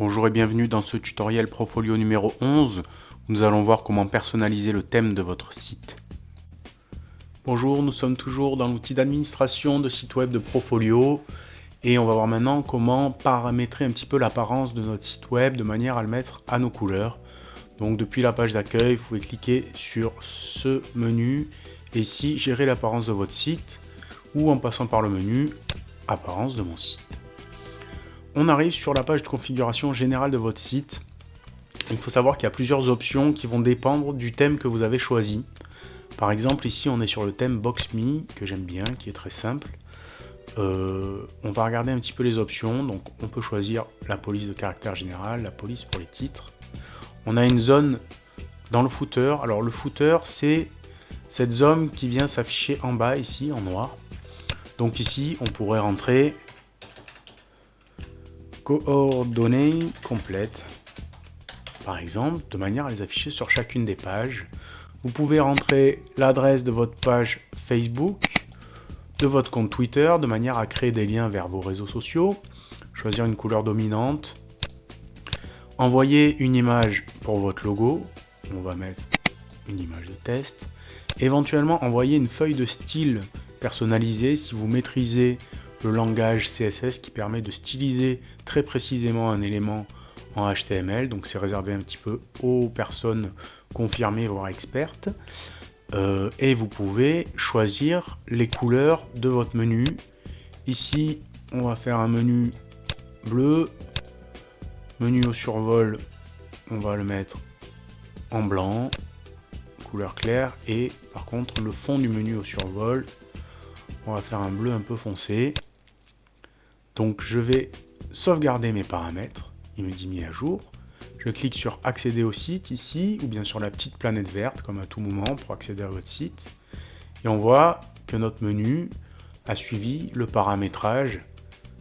Bonjour et bienvenue dans ce tutoriel Profolio numéro 11 où nous allons voir comment personnaliser le thème de votre site. Bonjour, nous sommes toujours dans l'outil d'administration de site web de Profolio et on va voir maintenant comment paramétrer un petit peu l'apparence de notre site web de manière à le mettre à nos couleurs. Donc depuis la page d'accueil, vous pouvez cliquer sur ce menu et ici gérer l'apparence de votre site ou en passant par le menu apparence de mon site. On arrive sur la page de configuration générale de votre site. Il faut savoir qu'il y a plusieurs options qui vont dépendre du thème que vous avez choisi. Par exemple, ici, on est sur le thème BoxMe, que j'aime bien, qui est très simple. On va regarder un petit peu les options. Donc, on peut choisir la police de caractère général, la police pour les titres. On a une zone dans le footer. Alors, le footer, c'est cette zone qui vient s'afficher en bas, ici, en noir. Donc ici, on pourrait rentrer coordonnées complètes, par exemple, de manière à les afficher sur chacune des pages. Vous pouvez rentrer l'adresse de votre page Facebook, de votre compte Twitter, de manière à créer des liens vers vos réseaux sociaux, choisir une couleur dominante, envoyer une image pour votre logo, on va mettre une image de test, éventuellement envoyer une feuille de style personnalisée si vous maîtrisez le langage CSS qui permet de styliser très précisément un élément en HTML, donc c'est réservé un petit peu aux personnes confirmées voire expertes. Et vous pouvez choisir les couleurs de votre menu. Ici, on va faire un menu bleu, menu au survol, on va le mettre en blanc, couleur claire, et par contre le fond du menu au survol, on va faire un bleu un peu foncé. Donc je vais sauvegarder mes paramètres, il me dit mis à jour. Je clique sur accéder au site ici, ou bien sur la petite planète verte, comme à tout moment, pour accéder à votre site. Et on voit que notre menu a suivi le paramétrage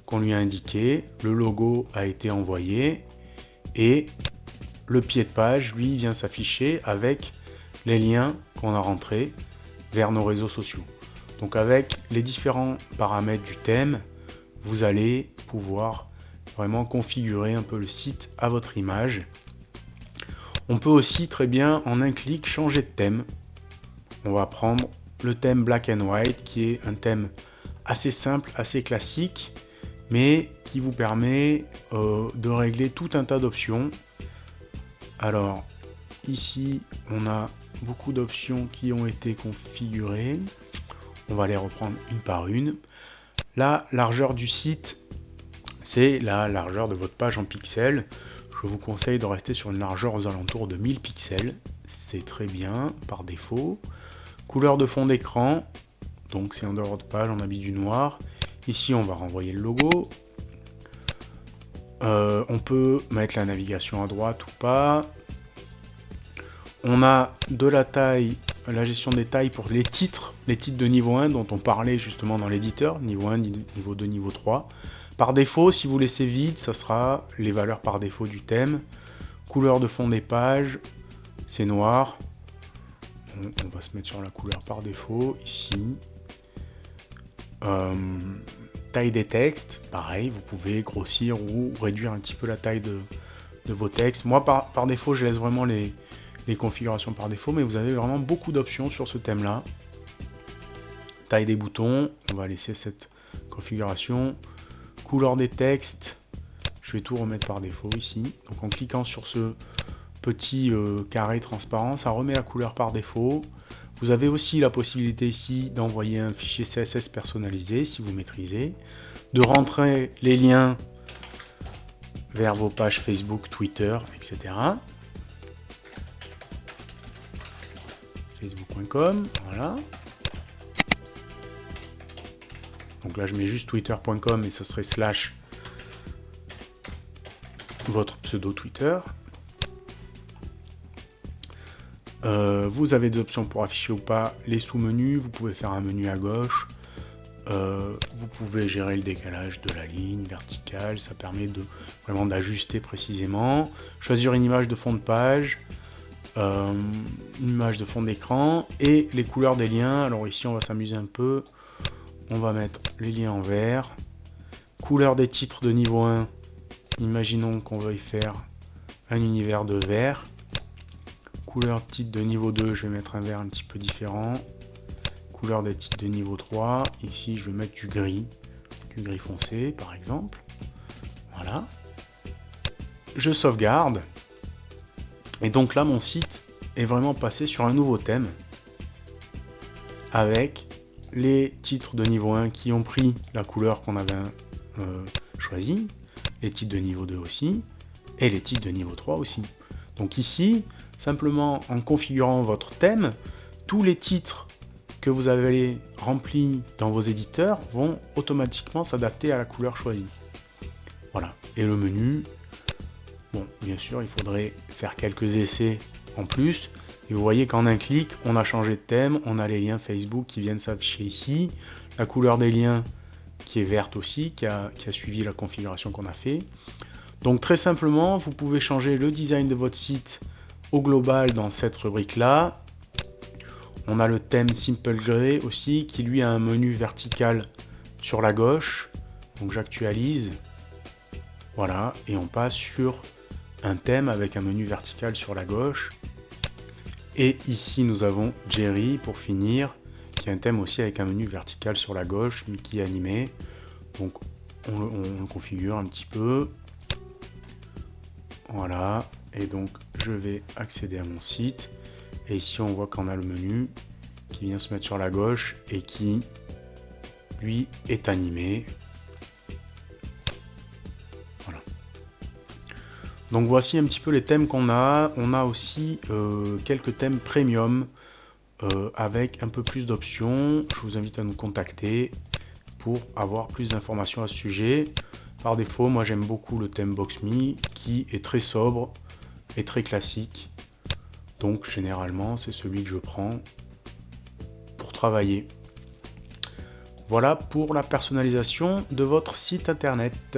qu'on lui a indiqué, le logo a été envoyé, et le pied de page, lui, vient s'afficher avec les liens qu'on a rentrés vers nos réseaux sociaux. Donc avec les différents paramètres du thème, vous allez pouvoir vraiment configurer un peu le site à votre image. On peut aussi très bien en un clic changer de thème. On va prendre le thème Black and White qui est un thème assez simple, assez classique, mais qui vous permet de régler tout un tas d'options. Alors ici on a beaucoup d'options qui ont été configurées. On va les reprendre une par une. La largeur du site, c'est la largeur de votre page en pixels. Je vous conseille de rester sur une largeur aux alentours de 1000 pixels. C'est très bien par défaut. Couleur de fond d'écran, donc c'est en dehors de page, on habille du noir. Ici, on va renvoyer le logo. On peut mettre la navigation à droite ou pas. On a de la taille, la gestion des tailles pour les titres de niveau 1 dont on parlait justement dans l'éditeur, niveau 1, niveau 2, niveau 3. Par défaut, si vous laissez vide, ça sera les valeurs par défaut du thème. Couleur de fond des pages, c'est noir. On va se mettre sur la couleur par défaut, ici. Taille des textes, pareil, vous pouvez grossir ou réduire un petit peu la taille de vos textes. Moi, par défaut, je laisse vraiment les configurations par défaut, mais vous avez vraiment beaucoup d'options sur ce thème-là. Taille des boutons, on va laisser cette configuration. Couleur des textes, je vais tout remettre par défaut ici. Donc en cliquant sur ce petit carré transparent, ça remet la couleur par défaut. Vous avez aussi la possibilité ici d'envoyer un fichier CSS personnalisé si vous maîtrisez, de rentrer les liens vers vos pages Facebook, Twitter, etc. Facebook.com, voilà. Donc là je mets juste twitter.com et ce serait slash votre pseudo Twitter. Vous avez des options pour afficher ou pas les sous-menus. Vous pouvez faire un menu à gauche. Vous pouvez gérer le décalage de la ligne verticale. Ça permet vraiment d'ajuster précisément. Choisir une image de fond de page. Une image de fond d'écran. Et les couleurs des liens. Alors ici on va s'amuser un peu. On va mettre les liens en vert. Couleur des titres de niveau 1, imaginons qu'on veuille faire un univers de vert. Couleur titre de niveau 2, je vais mettre un vert un petit peu différent. Couleur des titres de niveau 3, ici je vais mettre du gris foncé par exemple. Voilà. Je sauvegarde. Et donc là mon site est vraiment passé sur un nouveau thème avec les titres de niveau 1 qui ont pris la couleur qu'on avait choisie, les titres de niveau 2 aussi, et les titres de niveau 3 aussi. Donc ici, simplement en configurant votre thème, tous les titres que vous avez remplis dans vos éditeurs vont automatiquement s'adapter à la couleur choisie. Voilà. Et le menu, bon, bien sûr, il faudrait faire quelques essais en plus. Et vous voyez qu'en un clic, on a changé de thème, on a les liens Facebook qui viennent s'afficher ici, la couleur des liens qui est verte aussi, qui a suivi la configuration qu'on a fait. Donc très simplement, vous pouvez changer le design de votre site au global dans cette rubrique-là. On a le thème Simple Grey aussi, qui lui a un menu vertical sur la gauche. Donc j'actualise. Voilà, et on passe sur un thème avec un menu vertical sur la gauche. Et ici nous avons Jerry pour finir, qui est un thème aussi avec un menu vertical sur la gauche, mais qui est animé. Donc on le configure un petit peu. Voilà, et donc je vais accéder à mon site. Et ici on voit qu'on a le menu qui vient se mettre sur la gauche et qui lui est animé. Voilà. Donc voici un petit peu les thèmes qu'on a. On a aussi quelques thèmes premium avec un peu plus d'options. Je vous invite à nous contacter pour avoir plus d'informations à ce sujet. Par défaut, moi j'aime beaucoup le thème Box.me qui est très sobre et très classique. Donc généralement c'est celui que je prends pour travailler. Voilà pour la personnalisation de votre site internet.